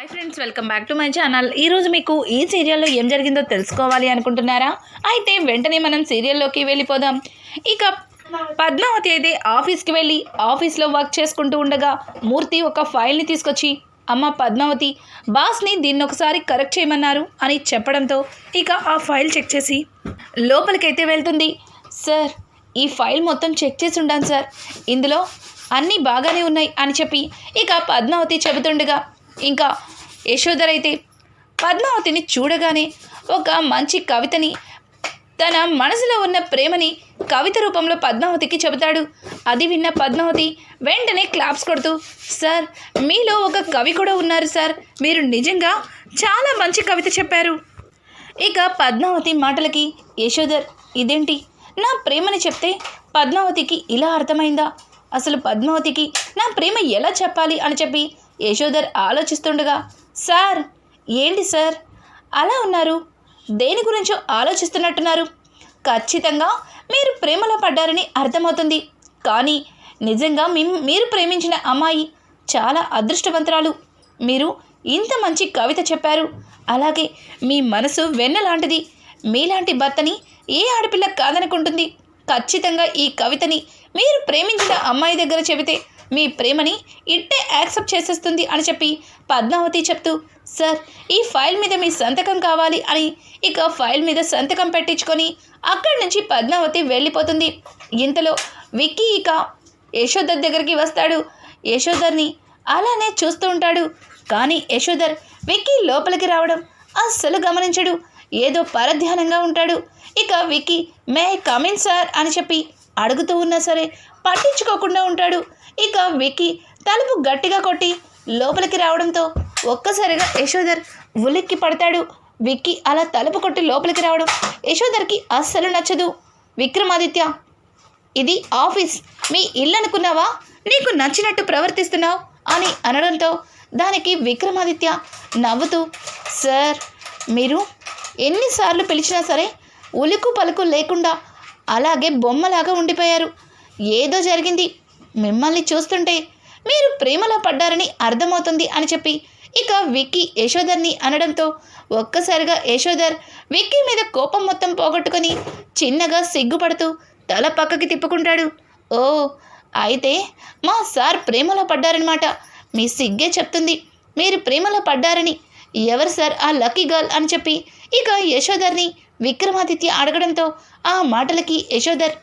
Hi friends, welcome back to my channel. ఈరోజు మీకు ఈ సీరియల్లో ఏం జరిగిందో తెలుసుకోవాలి అనుకుంటున్నారా? అయితే వెంటనే మనం సీరియల్లోకి వెళ్ళిపోదాం. ఇక పద్మావతి అయితే ఆఫీస్కి వెళ్ళి ఆఫీస్లో వర్క్ చేసుకుంటూ ఉండగా మూర్తి ఒక ఫైల్ని తీసుకొచ్చి, అమ్మ పద్మావతి, బాస్ని దీన్ని ఒకసారి కరెక్ట్ చేయమన్నారు అని చెప్పడంతో ఇక ఆ ఫైల్ చెక్ చేసి లోపలికైతే వెళ్తుంది. సార్, ఈ ఫైల్ మొత్తం చెక్ చేసి ఉండాను సార్, ఇందులో అన్నీ బాగానే ఉన్నాయి అని చెప్పి ఇక పద్మావతి చెబుతుండగా ఇంకా యశోధర్ అయితే పద్మావతిని చూడగానే ఒక మంచి కవితని, తన మనసులో ఉన్న ప్రేమని కవిత రూపంలో పద్మావతికి చెబుతాడు. అది విన్న పద్మావతి వెంటనే క్లాప్స్ కొడుతూ, సార్, మీలో ఒక కవి కూడా ఉన్నారు సార్, మీరు నిజంగా చాలా మంచి కవిత చెప్పారు. ఇక పద్మావతి మాటలకి యశోధర్, ఇదేంటి, నా ప్రేమని చెప్తే పద్మావతికి ఇలా అర్థమైందా? అసలు పద్మావతికి నా ప్రేమ ఎలా చెప్పాలి అని చెప్పి యశోధర్ ఆలోచిస్తుండగా, సార్, ఏంటి సార్ అలా ఉన్నారు, దేని గురించో ఆలోచిస్తున్నట్టున్నారు? ఖచ్చితంగా మీరు ప్రేమలో పడ్డారని అర్థమవుతుంది, కానీ నిజంగా మీరు ప్రేమించిన అమ్మాయి చాలా అదృష్టవంతురాలు. మీరు ఇంత మంచి కవిత చెప్పారు, అలాగే మీ మనసు వెన్న లాంటిది. మీలాంటి భర్తని ఏ ఆడపిల్ల కాదనుకుంటుంది? ఖచ్చితంగా ఈ కవితని మీరు ప్రేమించిన అమ్మాయి దగ్గర చెబితే మీ ప్రేమని ఇట్టే యాక్సెప్ట్ చేసేస్తుంది అని చెప్పి పద్మావతి చెప్తూ, సార్, ఈ ఫైల్ మీద మీ సంతకం కావాలి అని ఇక ఫైల్ మీద సంతకం పెట్టించుకొని అక్కడి నుంచి పద్మావతి వెళ్ళిపోతుంది. ఇంతలో విక్కీ ఇక యశోధర్ దగ్గరికి వస్తాడు. యశోధర్ని అలానే చూస్తూ ఉంటాడు, కానీ యశోధర్ విక్కీ లోపలికి రావడం అస్సలు గమనించడు. ఏదో పరధ్యానంగా ఉంటాడు. ఇక విక్కీ మే కమిన్ సార్ అని చెప్పి అడుగుతూ ఉన్నా సరే పట్టించుకోకుండా ఉంటాడు. ఇక విక్కీ తలుపు గట్టిగా కొట్టి లోపలికి రావడంతో ఒక్కసారిగా యశోధర్ ఉలిక్కి పడతాడు. విక్కీ అలా తలుపు కొట్టి లోపలికి రావడం యశోధర్కి అస్సలు నచ్చదు. విక్రమాదిత్య, ఇది ఆఫీస్, మీ ఇల్లు అనుకున్నావా? నీకు నచ్చినట్టు ప్రవర్తిస్తున్నావు అని అనడంతో దానికి విక్రమాదిత్య నవ్వుతూ, సార్, మీరు ఎన్నిసార్లు పిలిచినా సరే ఉలుకు పలుకు లేకుండా అలాగే బొమ్మలాగా ఉండిపోయారు. ఏదో జరిగింది, మిమ్మల్ని చూస్తుంటే మీరు ప్రేమలో పడ్డారని అర్థమవుతుంది అని చెప్పి ఇక విక్కీ యశోధర్ని అనడంతో ఒక్కసారిగా యశోధర్ విక్కీ మీద కోపం మొత్తం పోగొట్టుకొని చిన్నగా సిగ్గుపడుతూ తల పక్కకి తిప్పుకుంటాడు. ఓ, అయితే మా సార్ ప్రేమలో పడ్డారనమాట. మీ సిగ్గే చెప్తుంది మీరు ప్రేమలో పడ్డారని. ఎవరు సార్ ఆ లక్కీ గర్ల్ అని చెప్పి ఇక యశోధర్ని విక్రమాదిత్య అడగడంతో ఆ మాటలకి యశోధర్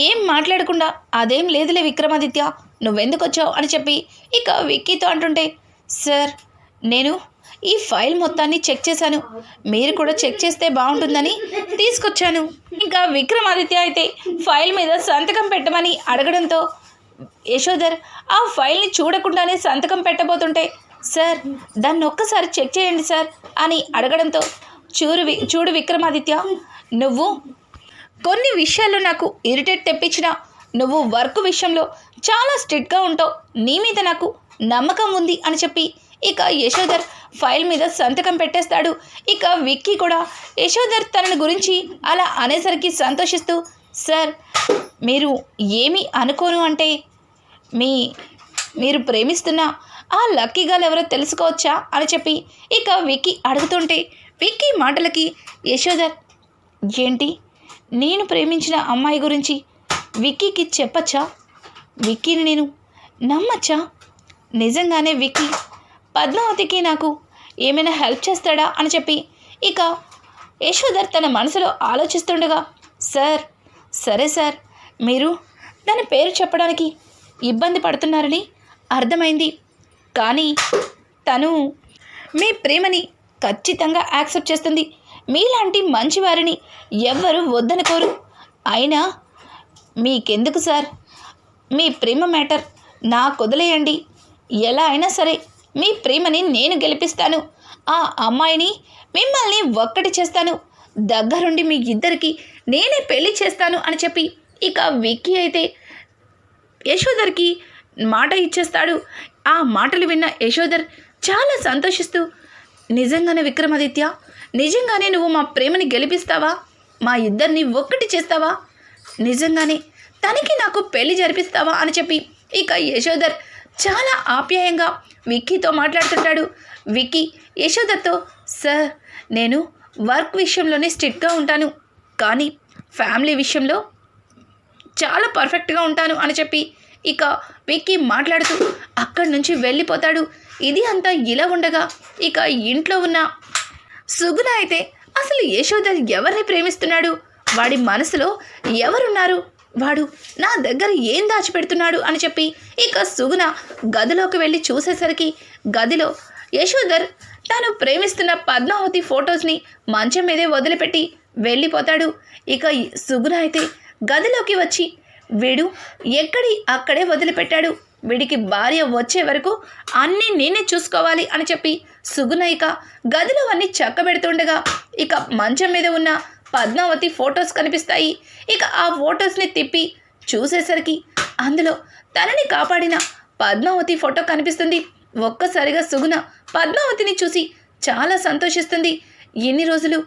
ఏం మాట్లాడకుండా, అదేం లేదులే విక్రమాదిత్య, నువ్వెందుకు వచ్చావు అని చెప్పి ఇక విక్కీతో అంటుంటే, సార్, నేను ఈ ఫైల్ మొత్తాన్ని చెక్ చేశాను, మీరు కూడా చెక్ చేస్తే బాగుంటుందని తీసుకొచ్చాను. ఇంకా విక్రమాదిత్య అయితే ఫైల్ మీద సంతకం పెట్టమని అడగడంతో యశోధర్ ఆ ఫైల్ని చూడకుండానే సంతకం పెట్టబోతుంటే, సార్, దాన్ని ఒక్కసారి చెక్ చేయండి సార్ అని అడగడంతో, చూడు విక్రమాదిత్య, నువ్వు కొన్ని విషయాల్లో నాకు ఇరిటేట్ తెప్పించిన, నువ్వు వర్క్ విషయంలో చాలా స్ట్రిక్ట్గా ఉంటావు, నీ మీద నాకు నమ్మకం ఉంది అని చెప్పి ఇక యశోధర్ ఫైల్ మీద సంతకం పెట్టేస్తాడు. ఇక విక్కీ కూడా యశోధర్ తనని గురించి అలా అనేసరికి సంతోషిస్తూ, సార్, మీరు ఏమీ అనుకోను అంటే మీరు ప్రేమిస్తున్న ఆ లక్కీ గర్ల్ ఎవరో తెలుసుకోవచ్చా అని చెప్పి ఇక విక్కీ అడుగుతుంటే విక్కీ మాటలకి యశోధర్, ఏంటి, నేను ప్రేమించిన అమ్మాయి గురించి విక్కీకి చెప్పచ్చా? విక్కీని నేను నమ్మచ్చా? నిజంగానే విక్కీ పద్మావతికి నాకు ఏమైనా హెల్ప్ చేస్తాడా అని చెప్పి ఇక యశోధర్ తన మనసులో ఆలోచిస్తుండగా, సార్, సరే సార్, మీరు దాని పేరు చెప్పడానికి ఇబ్బంది పడుతున్నారని అర్థమైంది, కానీ తను మీ ప్రేమని ఖచ్చితంగా యాక్సెప్ట్ చేస్తుంది. మీలాంటి మంచివారిని ఎవ్వరూ వద్దనుకోరు. అయినా మీకెందుకు సార్, మీ ప్రేమ మ్యాటర్ నాకు వదిలేయండి. ఎలా అయినా సరే మీ ప్రేమని నేను గెలిపిస్తాను. ఆ అమ్మాయిని మిమ్మల్ని ఒక్కటి చేస్తాను. దగ్గరుండి మీ ఇద్దరికి నేనే పెళ్లి చేస్తాను అని చెప్పి ఇక విక్కీ అయితే యశోధర్కి మాట ఇచ్చేస్తాడు. ఆ మాటలు విన్న యశోధర్ చాలా సంతోషిస్తూ, నిజంగానే విక్రమాదిత్య, నిజంగానే నువ్వు మా ప్రేమని గెలిపిస్తావా? మా ఇద్దరిని ఒక్కటి చేస్తావా? నిజంగానే తనకి నాకు పెళ్లి జరిపిస్తావా అని చెప్పి ఇక యశోధర్ చాలా ఆప్యాయంగా విక్కీతో మాట్లాడుతుంటాడు. విక్కీ యశోదతో, సార్ నేను వర్క్ విషయంలోనే స్ట్రిక్ట్గా ఉంటాను, కానీ ఫ్యామిలీ విషయంలో చాలా పర్ఫెక్ట్గా ఉంటాను అని చెప్పి ఇక విక్కీ మాట్లాడుతూ అక్కడి నుంచి వెళ్ళిపోతాడు. ఇది అంతా ఇలా ఉండగా ఇక ఇంట్లో ఉన్న సుగుణ అయితే అసలు యశోద ఎవరిని ప్రేమిస్తున్నాడు, వాడి మనసులో ఎవరున్నారు, వాడు నా దగ్గర ఏం దాచిపెడుతున్నాడు అని చెప్పి ఇక సుగుణ గదిలోకి వెళ్ళి చూసేసరికి గదిలో యశోదర్ తాను ప్రేమిస్తున్న పద్మావతి ఫొటోస్ని మంచం మీదే వదిలిపెట్టి వెళ్ళిపోతాడు. ఇక సుగుణ అయితే గదిలోకి వచ్చి వీడు అక్కడే వదిలిపెట్టాడు, వీడికి భార్య వచ్చే వరకు అన్నీ నేనే చూసుకోవాలి అని చెప్పి సుగుణ ఇక గదిలో అన్నీ చక్కబెడుతుండగా ఇక మంచం మీద ఉన్న పద్మావతి ఫొటోస్ కనిపిస్తాయి. ఇక ఆ ఫొటోస్ని తిప్పి చూసేసరికి అందులో తనని కాపాడిన పద్మావతి ఫోటో కనిపిస్తుంది. ఒక్కసారిగా సుగుణ పద్మావతిని చూసి చాలా సంతోషిస్తుంది. ఎన్ని రోజులు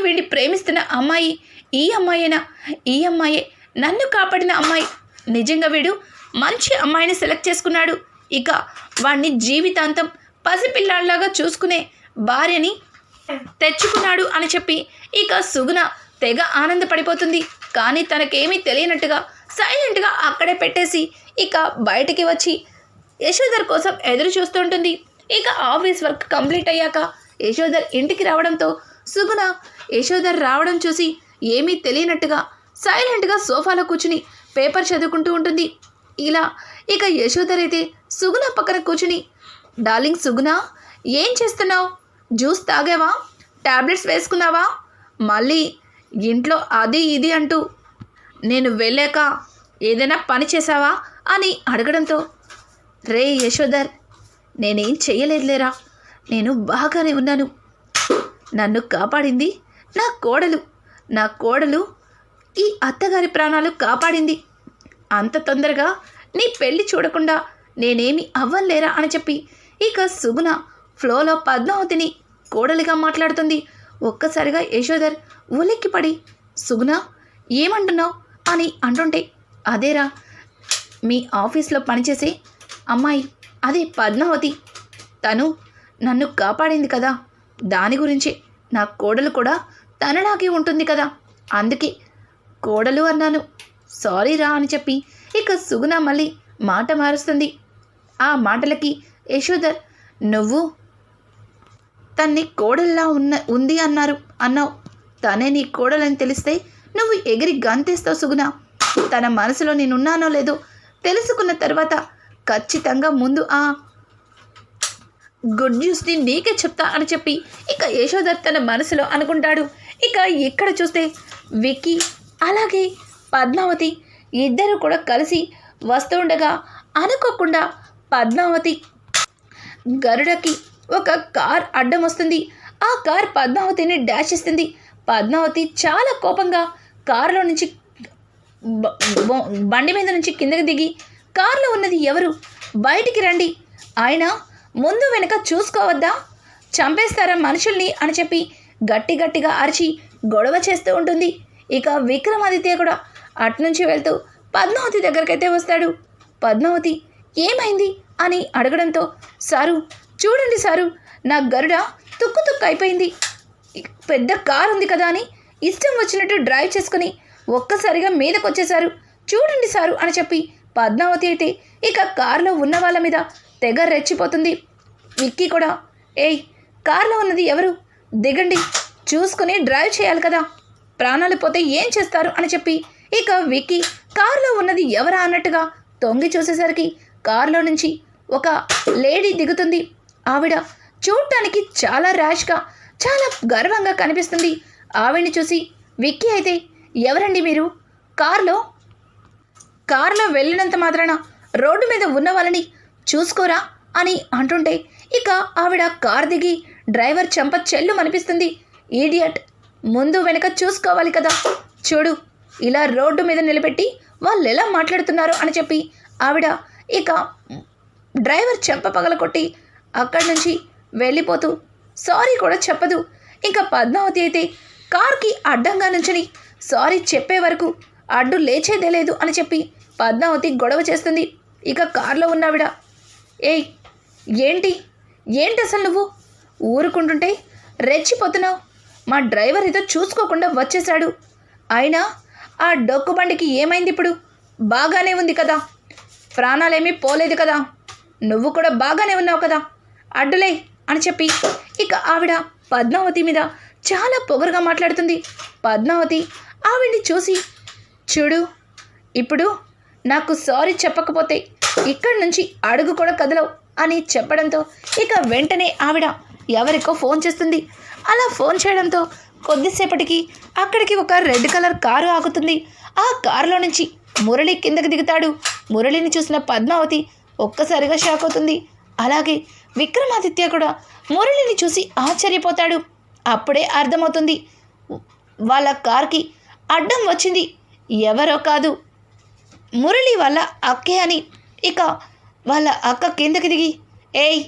వీడిని ప్రేమిస్తున్న అమ్మాయి ఈ అమ్మాయేనా, ఈ అమ్మాయే నన్ను కాపాడిన అమ్మాయి, నిజంగా వీడు మంచి అమ్మాయిని సెలెక్ట్ చేసుకున్నాడు, ఇక వాడిని జీవితాంతం పసిపిల్లాడిలాగా చూసుకునే భార్యని తెచ్చుకున్నాడు అని చెప్పి ఇక సుగుణ తెగ ఆనందపడిపోతుంది. కానీ తనకేమీ తెలియనట్టుగా సైలెంట్గా అక్కడే పెట్టేసి ఇక బయటికి వచ్చి యశోదర్ కోసం ఎదురు చూస్తూ ఉంటుంది. ఇక ఆఫీస్ వర్క్ కంప్లీట్ అయ్యాక యశోదర్ ఇంటికి రావడంతో సుగుణ యశోదర్ రావడం చూసి ఏమీ తెలియనట్టుగా సైలెంట్గా సోఫాలో కూర్చుని పేపర్ చదువుకుంటూ ఉంటుంది. ఇలా ఇక యశోదర్ అయితే సుగుణ పక్కన కూర్చుని, డార్లింగ్ సుగుణ, ఏం చేస్తున్నావు, జ్యూస్ తాగావా, టాబ్లెట్స్ వేసుకున్నావా, మళ్ళీ ఇంట్లో అది ఇది అంటూ నేను వెళ్ళాక ఏదైనా పని చేశావా అని అడగడంతో, రే యశోదర్, నేనేం చెయ్యలేదులేరా, నేను బాగానే ఉన్నాను, నన్ను కాపాడింది నా కోడలు ఈ అత్తగారి ప్రాణాలు కాపాడింది, అంత తొందరగా నీ పెళ్ళి చూడకుండా నేనేమి అవ్వలేరా అని చెప్పి ఇక సుగుణ ఫ్లోలో పద్మావతిని కోడలిగా మాట్లాడుతుంది. ఒక్కసారిగా యశోదర్ ఉలిక్కిపడి, సుగుణ ఏమంటున్నావు అని అంటుంటే, అదేరా మీ ఆఫీస్లో పనిచేసే అమ్మాయి, అదే పద్మావతి, తను నన్ను కాపాడింది కదా, దాని గురించి నా కోడలు కూడా తనలాగే ఉంటుంది కదా, అందుకే కోడలు అన్నాను, సారీ రా అని చెప్పి ఇక సుగుణ మళ్ళీ మాట మారుస్తుంది. ఆ మాటలకి యశోదర్, నువ్వు తన్ని కోడల్లా ఉంది అన్నావు, తనే నీ కోడలని తెలిస్తే నువ్వు ఎగిరి గంతేస్తావు సుగుణ, తన మనసులో నేనున్నానో లేదో తెలుసుకున్న తర్వాత ఖచ్చితంగా ముందు ఆ గుడ్ న్యూస్ని నీకే చెప్తా అని చెప్పి ఇక యశోదర్ తన మనసులో అనుకుంటాడు. ఇక ఇక్కడ చూస్తే విక్కీ అలాగే పద్మావతి ఇద్దరు కూడా కలిసి వస్తూ ఉండగా అనుకోకుండా పద్మావతి గరుడకి ఒక కార్ అడ్డం వస్తుంది. ఆ కార్ పద్మావతిని డాష్ ఇస్తుంది. పద్మావతి చాలా కోపంగా కారులో నుంచి బండి మీద నుంచి కిందకి దిగి, కారులో ఉన్నది ఎవరు, బయటికి రండి, ఆయన ముందు వెనక చూసుకోవద్దా, చంపేస్తారా మనుషుల్ని అని చెప్పి గట్టిగా అరిచి గొడవ చేస్తూ ఉంటుంది. ఇక విక్రమాదిత్య కూడా అట్నుంచి వెళ్తూ పద్మావతి దగ్గరకైతే వస్తాడు. పద్మావతి ఏమైంది అని అడగడంతో, సారు చూడండి సారు, నా గరుడ తుక్కు అయిపోయింది, పెద్ద కారు ఉంది కదా అని ఇష్టం వచ్చినట్టు డ్రైవ్ చేసుకుని ఒక్కసారిగా మీదకు వచ్చేశారు, చూడండి సారు అని చెప్పి పద్మావతి అయితే ఇక కారులో ఉన్న వాళ్ళ మీద తెగ రెచ్చిపోతుంది. విక్కీ కూడా, ఏయ్ కారులో ఉన్నది ఎవరు, దిగండి, చూసుకుని డ్రైవ్ చేయాలి కదా, ప్రాణాలు పోతే ఏం చేస్తారు అని చెప్పి ఇక విక్కీ కారులో ఉన్నది ఎవరా అన్నట్టుగా తొంగి చూసేసరికి కారులో నుంచి ఒక లేడీ దిగుతుంది. ఆవిడ చూడటానికి చాలా ర్యాష్గా, చాలా గర్వంగా కనిపిస్తుంది. ఆవిడ్ని చూసి విక్కీ అయితే, ఎవరండి మీరు, కారులో వెళ్ళినంత మాత్రాన రోడ్డు మీద ఉన్న వాళ్ళని చూసుకోరా అని అంటుంటే ఇక ఆవిడ కార్ దిగి డ్రైవర్ చెంప చెల్లు అనిపిస్తుంది. ఈడియట్, ముందు వెనక చూసుకోవాలి కదా, చూడు ఇలా రోడ్డు మీద నిలబెట్టి వాళ్ళు ఎలా మాట్లాడుతున్నారు అని చెప్పి ఆవిడ ఇక డ్రైవర్ చెంప పగలకొట్టి అక్కడి నుంచి వెళ్ళిపోతూ సారీ కూడా చెప్పదు. ఇంకా పద్మావతి అయితే కార్కి అడ్డంగా నుంచుని సారీ చెప్పే వరకు అడ్డు లేచేదే లేదు అని చెప్పి పద్మావతి గొడవ చేస్తుంది. ఇక కారులో ఉన్నావిడ, ఏయ్ ఏంటి ఏంటి అసలు నువ్వు ఊరుకుంటుంటే రెచ్చిపోతున్నావు? మా డ్రైవర్ ఏదో చూసుకోకుండా వచ్చేశాడు. అయినా ఆ డొక్కు బండికి ఏమైంది ఇప్పుడు? బాగానే ఉంది కదా, ప్రాణాలేమీ పోలేదు కదా, నువ్వు కూడా బాగానే ఉన్నావు కదా, అడ్డులే అని చెప్పి ఇక ఆవిడ పద్మావతి మీద చాలా పొగరుగా మాట్లాడుతుంది. పద్మావతి ఆవిడ్ని చూసి, చూడు ఇప్పుడు నాకు సారీ చెప్పకపోతే ఇక్కడి నుంచి అడుగు కూడా కదలవు అని చెప్పడంతో ఇక వెంటనే ఆవిడ ఎవరికో ఫోన్ చేస్తుంది. అలా ఫోన్ చేయడంతో కొద్దిసేపటికి అక్కడికి ఒక రెడ్ కలర్ కారు ఆగుతుంది. ఆ కారులో నుంచి మురళి కిందకి దిగుతాడు. మురళిని చూసిన పద్మావతి ఒక్కసారిగా షాక్ అవుతుంది. అలాగే విక్రమాదిత్య కూడా మురళిని చూసి ఆశ్చర్యపోతాడు. అప్పుడే అర్థమవుతుంది, వాళ్ళ కార్కి అడ్డం వచ్చింది ఎవరో కాదు, మురళి వాళ్ళ అక్కే అని. ఇక వాళ్ళ అక్క కిందకి దిగి, ఏయ్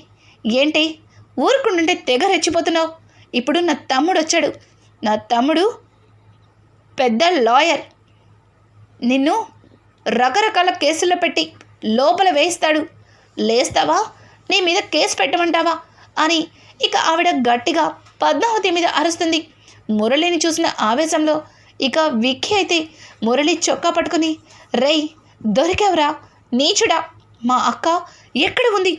ఏంటి ఊరుకుంటుంటే తెగ రెచ్చిపోతున్నావు? ఇప్పుడు నా తమ్ముడు వచ్చాడు, నా తమ్ముడు పెద్ద లాయర్, నిన్ను రకరకాల కేసుల్లో పెట్టి లోపల వేయిస్తాడు, లేస్తావా, నీ మీద కేసు పెట్టమంటావా అని ఇక ఆవిడ గట్టిగా పద్మావతి మీద అరుస్తుంది. మురళిని చూసిన ఆవేశంలో ఇక విక్కీ అయితే మురళి చొక్కా పట్టుకుని, రేయ్ దొరికావురా నీచుడా, మా అక్క ఎక్కడ ఉంది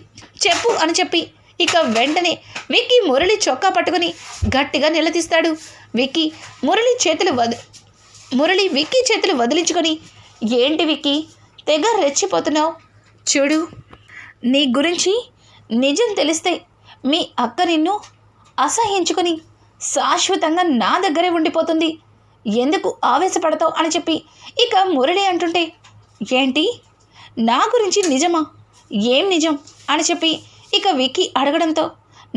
చెప్పు అని చెప్పి ఇక వెంటనే విక్కీ మురళి చొక్కా పట్టుకుని గట్టిగా నిలదీస్తాడు. విక్కీ విక్కీ చేతులు వదిలించుకొని, ఏంటి విక్కీ తెగ రెచ్చిపోతున్నావు? చూడు, నీ గురించి నిజం తెలిస్తే మీ అక్క నిన్ను అసహించుకొని శాశ్వతంగా నా దగ్గరే ఉండిపోతుంది, ఎందుకు ఆవేశపడతావు అని చెప్పి ఇక మురళి అంటుంటే, ఏంటి నా గురించి నిజమా, ఏం నిజం అని చెప్పి ఇక విక్కీ అడగడంతో,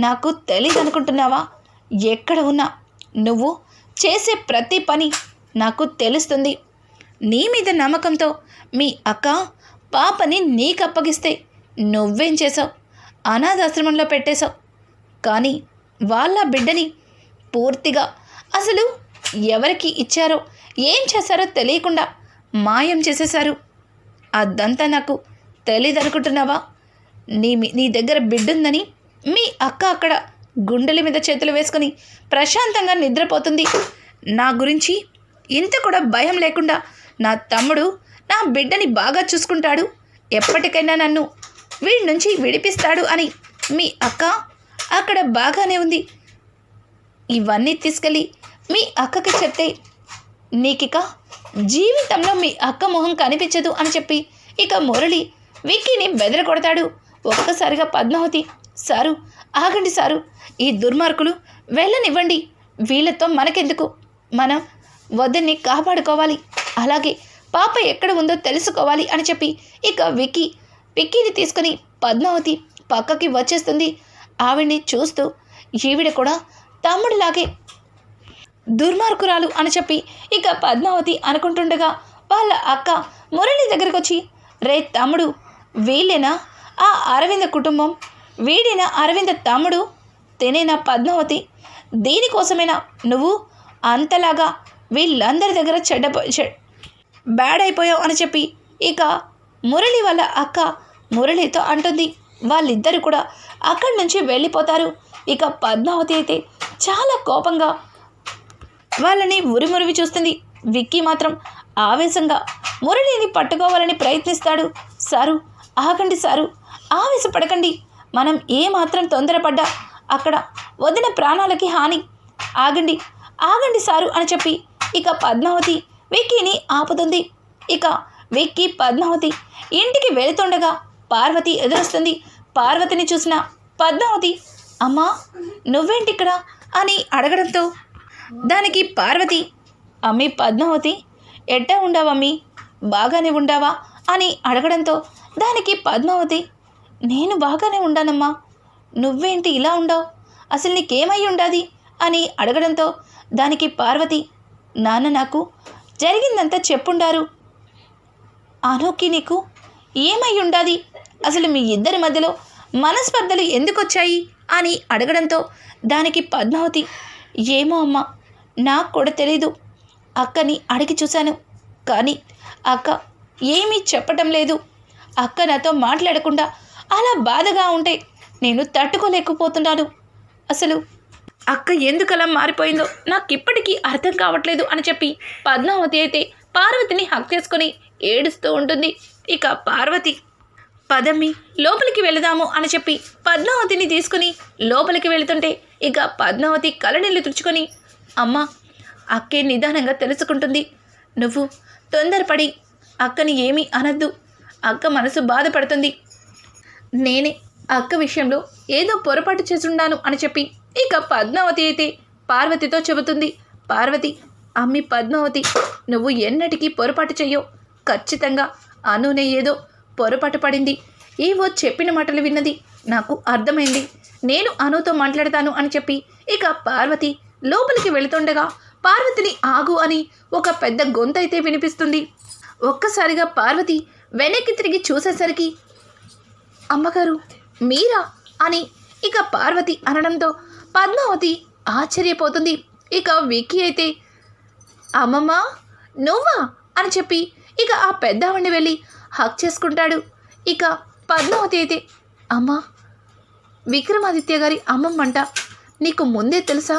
నాకు తెలీదు అనుకుంటున్నావా? ఎక్కడ ఉన్నా నువ్వు చేసే ప్రతి పని నాకు తెలుస్తుంది. నీ మీద నమ్మకంతో మీ అక్క పాపని నీకు అప్పగిస్తే నువ్వేం చేసావు? అనాథాశ్రమంలో పెట్టేశావు. కానీ వాళ్ళ బిడ్డని పూర్తిగా అసలు ఎవరికి ఇచ్చారో ఏం చేశారో తెలియకుండా మాయం చేసేశారు. అదంతా నాకు తెలీదనుకుంటున్నావా? నీ దగ్గర బిడ్డుందని మీ అక్క అక్కడ గుండెల మీద చేతులు వేసుకొని ప్రశాంతంగా నిద్రపోతుంది. నా గురించి ఇంత కూడా భయం లేకుండా నా తమ్ముడు నా బిడ్డని బాగా చూసుకుంటాడు, ఎప్పటికైనా నన్ను వీడి నుంచి విడిపిస్తాడు అని మీ అక్క అక్కడ బాగానే ఉంది. ఇవన్నీ తీసుకెళ్ళి మీ అక్కకి చెప్తే నీకిక జీవితంలో మీ అక్క మొహం కనిపించదు అని చెప్పి ఇక మురళి విక్కీని బెదర కొడతాడు. ఒక్కసారిగా పద్మావతి, సారు ఆగండి సారు, ఈ దుర్మార్గులు వెళ్ళనివ్వండి, వీళ్ళతో మనకెందుకు, మనం వద్దని కాపాడుకోవాలి, అలాగే పాప ఎక్కడ ఉందో తెలుసుకోవాలి అని చెప్పి ఇక విక్కీని తీసుకుని పద్మావతి పక్కకి వచ్చేస్తుంది. ఆవిడ్ని చూస్తూ ఈవిడ కూడా తమ్ముడిలాగే దుర్మార్గురాలు అని చెప్పి ఇక పద్మావతి అనుకుంటుండగా వాళ్ళ అక్క మురళి దగ్గరికి వచ్చి, రే తమ్ముడు, వీళ్ళేనా ఆ అరవింద కుటుంబం, వీడేనా అరవింద తమ్ముడు, తినేనా పద్మావతి, దీనికోసమేనా నువ్వు అంతలాగా వీళ్ళందరి దగ్గర బ్యాడ్ అయిపోయావు అని చెప్పి ఇక మురళి వాళ్ళ అక్క మురళితో అంటుంది. వాళ్ళిద్దరు కూడా అక్కడి నుంచి వెళ్ళిపోతారు. ఇక పద్మావతి అయితే చాలా కోపంగా వాళ్ళని ఉరిమురివి చూస్తుంది. విక్కీ మాత్రం ఆవేశంగా మురళిని పట్టుకోవాలని ప్రయత్నిస్తాడు. సారు ఆగండి సారు, ఆవేశపడకండి, మనం ఏమాత్రం తొందరపడ్డా అక్కడ వదిన ప్రాణాలకి హాని, ఆగండి సారు అని చెప్పి ఇక పద్మావతి విక్కీని ఆపుతుంది. ఇక విక్కీ పద్మావతి ఇంటికి వెళుతుండగా పార్వతి ఎదురొస్తుంది. పార్వతిని చూసిన పద్మావతి, అమ్మా నువ్వేంటి ఇక్కడ అని అడగడంతో దానికి పార్వతి, అమ్మీ పద్మావతి ఎట్టా ఉండావమ్మీ, బాగానే ఉండావా అని అడగడంతో దానికి పద్మావతి, నేను బాగానే ఉండానమ్మా, నువ్వేంటి ఇలా ఉండవు, అసలు నీకేమై ఉండాది అని అడగడంతో దానికి పార్వతి, నాన్న నాకు జరిగిందంతా చెప్పుండారు, అనుకి నీకు ఏమై ఉండాది, అసలు మీ ఇద్దరి మధ్యలో మనస్పర్ధలు ఎందుకు వచ్చాయి అని అడగడంతో దానికి పద్మావతి, ఏమో అమ్మ, నాకు కూడా తెలీదు, అక్కని అడిగి చూశాను కానీ అక్క ఏమీ చెప్పటం లేదు, అక్క నాతో మాట్లాడకుండా అలా బాధగా ఉంటే నేను తట్టుకోలేకపోతున్నాను. అసలు అక్క ఎందుకలా మారిపోయిందో నాకు ఇప్పటికీ అర్థం కావట్లేదు అని చెప్పి పద్మావతి అయితే పార్వతిని హక్ చేసుకొని ఏడుస్తూ ఉంటుంది. ఇక పార్వతి పదమ్మి లోపలికి వెళదాము అని చెప్పి పద్మావతిని తీసుకుని లోపలికి వెళుతుంటే ఇక పద్మావతి కళ్ళనీళ్ళు తుడుచుకొని అమ్మ అక్కే నిదానంగా తెలుసుకుంటుంది. నువ్వు తొందరపడి అక్కని ఏమీ అనద్దు. అక్క మనసు బాధపడుతుంది. నేనే అక్క విషయంలో ఏదో పొరపాటు చేసుండాను అని చెప్పి ఇక పద్మావతి అయితే పార్వతితో చెబుతుంది. పార్వతి అమ్మి పద్మావతి నువ్వు ఎన్నటికీ పొరపాటు చెయ్యవు. ఖచ్చితంగా అనునే ఏదో పొరపాటు పడింది. ఏవో చెప్పిన మాటలు విన్నది. నాకు అర్థమైంది. నేను అనుతో మాట్లాడతాను అని చెప్పి ఇక పార్వతి లోపలికి వెళుతుండగా పార్వతిని ఆగు అని ఒక పెద్ద గొంతైతే వినిపిస్తుంది. ఒక్కసారిగా పార్వతి వెనక్కి తిరిగి చూసేసరికి అమ్మగారు మీరా అని ఇక పార్వతి అనడంతో పద్మావతి ఆశ్చర్యపోతుంది. ఇక విక్కీ అయితే అమ్మమ్మ నువ్వా అని చెప్పి ఇక ఆ పెద్దవాడిని వెళ్ళి హక్ చేసుకుంటాడు. ఇక పద్మావతి అయితే అమ్మా విక్రమాదిత్య గారి అమ్మమ్మంట, నీకు ముందే తెలుసా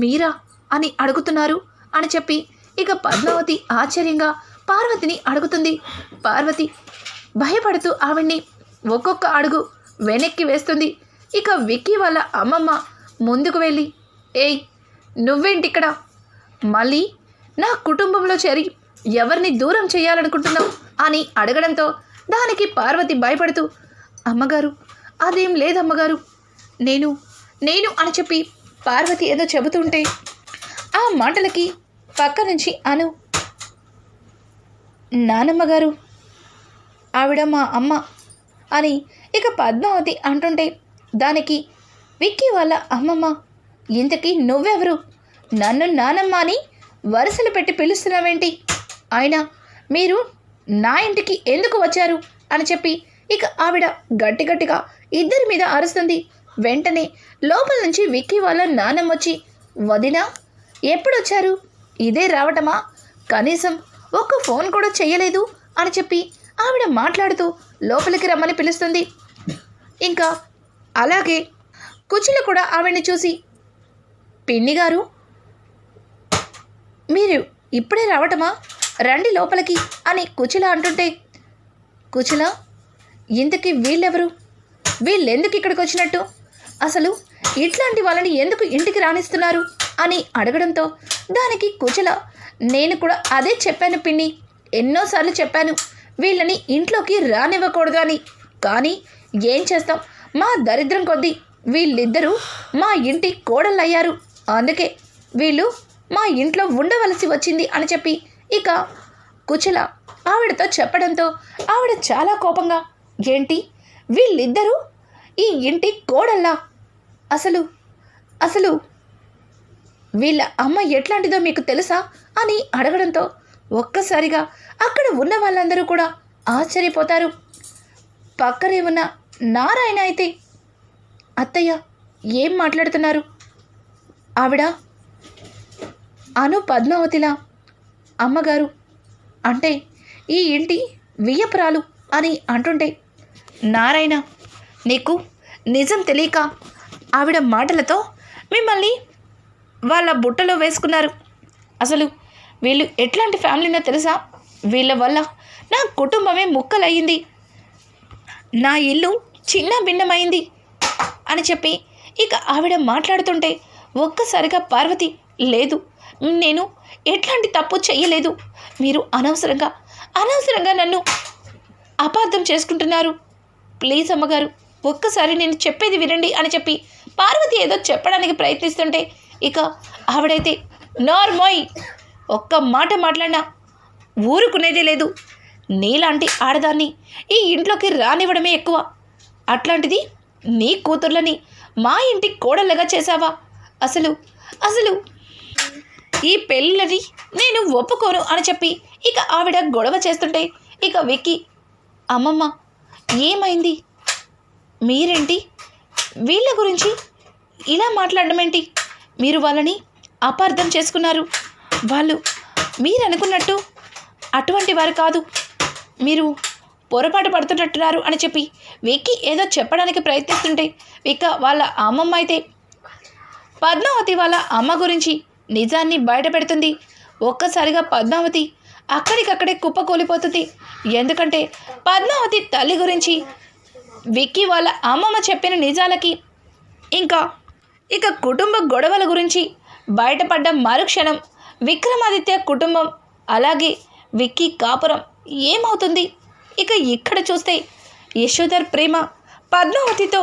మీరా అని అడుగుతున్నారు అని చెప్పి ఇక పద్మావతి ఆశ్చర్యంగా పార్వతిని అడుగుతుంది. పార్వతి భయపడుతూ ఆవిడ్ని ఒక్కొక్క అడుగు వెనక్కి వేస్తుంది. ఇక విక్కీ వాళ్ళ అమ్మమ్మ ముందుకు వెళ్ళి ఏయ్ నువ్వేంటిక్కడ, మళ్ళీ నా కుటుంబంలో చేరి ఎవరిని దూరం చేయాలనుకుంటున్నావు అని అడగడంతో దానికి పార్వతి భయపడుతూ అమ్మగారు అదేం లేదమ్మగారు, నేను అని చెప్పి పార్వతి ఏదో చెబుతుంటే ఆ మాటలకి పక్క నుంచి అను నానమ్మగారు ఆవిడ మా అమ్మ అని ఇక పద్మావతి అంటుంటే దానికి విక్కీ వాళ్ళ అమ్మమ్మ ఇంతకీ నువ్వెవరు, నన్ను నానమ్మ అని వరుసలు పెట్టి పిలుస్తున్నావేంటి, అయినా మీరు నా ఇంటికి ఎందుకు వచ్చారు అని చెప్పి ఇక ఆవిడ గట్టిగా ఇద్దరి మీద అరుస్తుంది. వెంటనే లోపల నుంచి విక్కీ వాళ్ళ నానమ్మ వచ్చి వదినా ఎప్పుడొచ్చారు, ఇదే రావటమా, కనీసం ఒక్క ఫోన్ కూడా చేయలేదు అని చెప్పి ఆవిడ మాట్లాడుతూ లోపలికి రమ్మని పిలుస్తుంది. ఇంకా అలాగే కుచిల కూడా ఆవిడని చూసి పిన్ని గారు మీరు ఇప్పుడే రావటమా, రండి లోపలికి అని కుచిల అంటుంటే కుచిల ఇంతకీ వీళ్ళెవరు, వీళ్ళెందుకు ఇక్కడికి వచ్చినట్టు, అసలు ఇట్లాంటి వాళ్ళని ఎందుకు ఇంటికి రాణిస్తున్నారు అని అడగడంతో దానికి కుచిల నేను కూడా అదే చెప్పాను పిన్ని, ఎన్నోసార్లు చెప్పాను వీళ్ళని ఇంట్లోకి రానివ్వకూడదు అని, కానీ ఏం చేస్తాం మా దరిద్రం కొద్దీ వీళ్ళిద్దరూ మా ఇంటి కోడళ్ళయ్యారు, అందుకే వీళ్ళు మా ఇంట్లో ఉండవలసి వచ్చింది అని చెప్పి ఇక కుచిల ఆవిడతో చెప్పడంతో ఆవిడ చాలా కోపంగా ఏంటి వీళ్ళిద్దరూ ఈ ఇంటి కోడళ్ళా, అసలు వీళ్ళ అమ్మ ఎట్లాంటిదో మీకు తెలుసా అని అడగడంతో ఒక్కసారిగా అక్కడ ఉన్న వాళ్ళందరూ కూడా ఆశ్చర్యపోతారు. పక్కనే ఉన్న నారాయణ అయితే అత్తయ్య ఏం మాట్లాడుతున్నారు, ఆవిడ అను పద్మావతిలా అమ్మగారు అంటే ఈ ఇంటి వియ్యపురాలు అని అంటుంటే నారాయణ నీకు నిజం తెలియక ఆవిడ మాటలతో మిమ్మల్ని వాళ్ళ బుట్టలో వేసుకున్నారు, అసలు వీళ్ళు ఎట్లాంటి ఫ్యామిలీనో తెలుసా, వీళ్ళ వల్ల నా కుటుంబమే ముక్కలయ్యింది, నా ఇల్లు చిన్న భిన్నమైంది అని చెప్పి ఇక ఆవిడ మాట్లాడుతుంటే ఒక్కసారిగా పార్వతి లేదు నేను ఎట్లాంటి తప్పు చెయ్యలేదు, మీరు అనవసరంగా నన్ను అపార్థం చేసుకుంటున్నారు, ప్లీజ్ అమ్మగారు ఒక్కసారి నేను చెప్పేది వినండి అని చెప్పి పార్వతి ఏదో చెప్పడానికి ప్రయత్నిస్తుంటే ఇక ఆవిడైతే నార్మోయ్ ఒక్క మాట మాట్లాడినా ఊరుకునేదే లేదు, నీలాంటి ఆడదాన్ని ఈ ఇంట్లోకి రానివ్వడమే ఎక్కువ, అట్లాంటిది నీ కూతుర్లని మా ఇంటి కోడళ్ళగా చేశావా, అసలు ఈ పెళ్ళని నేను ఒప్పుకోను అని చెప్పి ఇక ఆవిడ గొడవ చేస్తుంటే ఇక విక్కీ అమ్మమ్మ ఏమైంది, మీరేంటి వీళ్ళ గురించి ఇలా మాట్లాడడం ఏంటి, మీరు వాళ్ళని అపార్థం చేసుకున్నారు, వాళ్ళు మీరు అనుకున్నట్టు అటువంటి వారు కాదు, మీరు పొరపాటు పడుతున్నట్టున్నారు అని చెప్పి విక్కీ ఏదో చెప్పడానికి ప్రయత్నిస్తుంటే ఇక వాళ్ళ అమ్మమ్మ అయితే పద్మావతి వాళ్ళ అమ్మ గురించి నిజాన్ని బయట పెడుతుంది. ఒక్కసారిగా పద్మావతి అక్కడికక్కడే కుప్పకూలిపోతుంది. ఎందుకంటే పద్మావతి తల్లి గురించి విక్కీ వాళ్ళ అమ్మమ్మ చెప్పిన నిజాలకి ఇక కుటుంబ గొడవల గురించి బయటపడ్డ మరుక్షణం విక్రమాదిత్య కుటుంబం అలాగే విక్కీ కాపురం ఏమవుతుంది? ఇక ఇక్కడ చూస్తే యశోధర్ ప్రేమ పద్మావతితో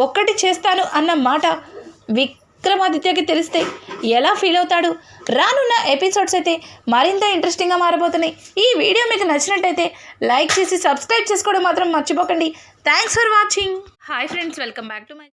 ఒక్కటి చేస్తాను అన్న మాట విక్రమాదిత్యకి తెలిస్తే ఎలా ఫీల్ అవుతాడు? రానున్న ఎపిసోడ్స్ అయితే మరింత ఇంట్రెస్టింగ్గా మారబోతున్నాయి. ఈ వీడియో మీకు నచ్చినట్టయితే లైక్ చేసి సబ్స్క్రైబ్ చేసుకోవడం మాత్రం మర్చిపోకండి. Thanks for watching. Hi friends, welcome back to my